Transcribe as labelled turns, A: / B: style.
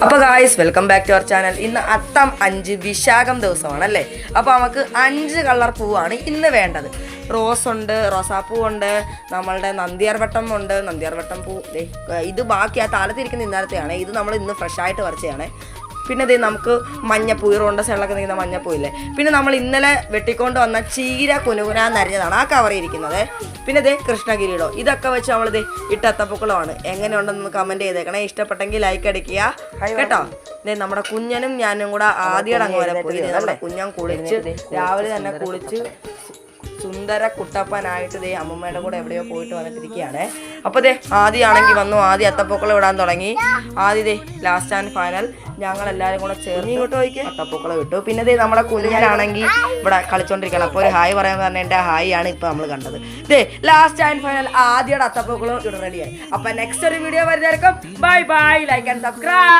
A: അപ്പോൾ guys welcome back to our channel. ഇന്ന് അത്തം 5 വിശാഖം ദിവസമാണല്ലേ. അപ്പോൾ നമുക്ക് 5 കളർ പൂവാണ് ഇന്ന് വേണ്ടത്. റോസ് ഉണ്ട്, റോസാപ്പൂവുണ്ട്, നമ്മളുടെ നന്ദിയാർവട്ടം ഉണ്ട്. നന്ദിയാർവട്ടം പൂ ഇത് ബാക്കി ആ താലത്തിരിക്കുന്ന ഇന്നലത്തെയാണ്. ഇത് നമ്മൾ ഇന്ന് ഫ്രഷ് ആയിട്ട് പറിച്ചതാണ്. പിന്നെ ഇത് നമുക്ക് മഞ്ഞപ്പൂ, ഈ റോണ്ട സൈഡിലൊക്കെ നിൽക്കുന്ന മഞ്ഞപ്പൂ ഇല്ലേ. പിന്നെ നമ്മൾ ഇന്നലെ വെട്ടിക്കൊണ്ട് വന്ന ചീര കുനുകുനാന്നരിഞ്ഞതാണ് ആ കവറിയിരിക്കുന്നത്. പിന്നെ ഇത് കൃഷ്ണഗിരിയിടോ. ഇതൊക്കെ വെച്ച് നമ്മളിത് ഇട്ട അത്തപ്പൂക്കളമാണ്. എങ്ങനെയുണ്ടെന്ന് കമൻറ്റ് ചെയ്തേക്കണേ. ഇഷ്ടപ്പെട്ടെങ്കിൽ ലൈക്ക് അടിക്കുക കേട്ടോ. നമ്മുടെ കുഞ്ഞനും ഞാനും കൂടെ ആദ്യം അങ്ങ് വരെ പോയി. നമ്മുടെ കുഞ്ഞൻ കുളിച്ച് രാവിലെ തന്നെ കുളിച്ച് സുന്ദര കുട്ടപ്പനായിട്ട് ദേ അമ്മമ്മയുടെ കൂടെ എവിടെയോ പോയിട്ട് വന്നിട്ടിരിക്കുകയാണ്. അപ്പോൾ ദേ ആദ്യമാണെങ്കിൽ വന്നു, ആദ്യം അത്തപ്പൂക്കൾ ഇടാൻ തുടങ്ങി. ആദ്യം ദേ ലാസ്റ്റ് ആൻഡ് ഫൈനൽ ഞങ്ങളെല്ലാവരും കൂടെ ചേർന്ന് ഇങ്ങോട്ട് പോയിക്ക് അത്തപ്പൂക്കളെ വിട്ടു. പിന്നെ ദേ നമ്മുടെ കുഞ്ഞനാണെങ്കിൽ ഇവിടെ കളിച്ചോണ്ടിരിക്കണം. അപ്പോൾ ഒരു ഹായ് പറയാൻ പറഞ്ഞ എൻ്റെ ഹായ് ആണ് ഇപ്പോൾ നമ്മൾ കണ്ടത്. ദേ ലാസ്റ്റ് ആൻഡ് ഫൈനൽ ആദ്യയുടെ അത്തപ്പൂക്കളും ഇവിടെ റെഡിയായി. അപ്പോൾ നെക്സ്റ്റ് ഒരു വീഡിയോ വരുന്നതായിരിക്കും. Bye bye, like and subscribe.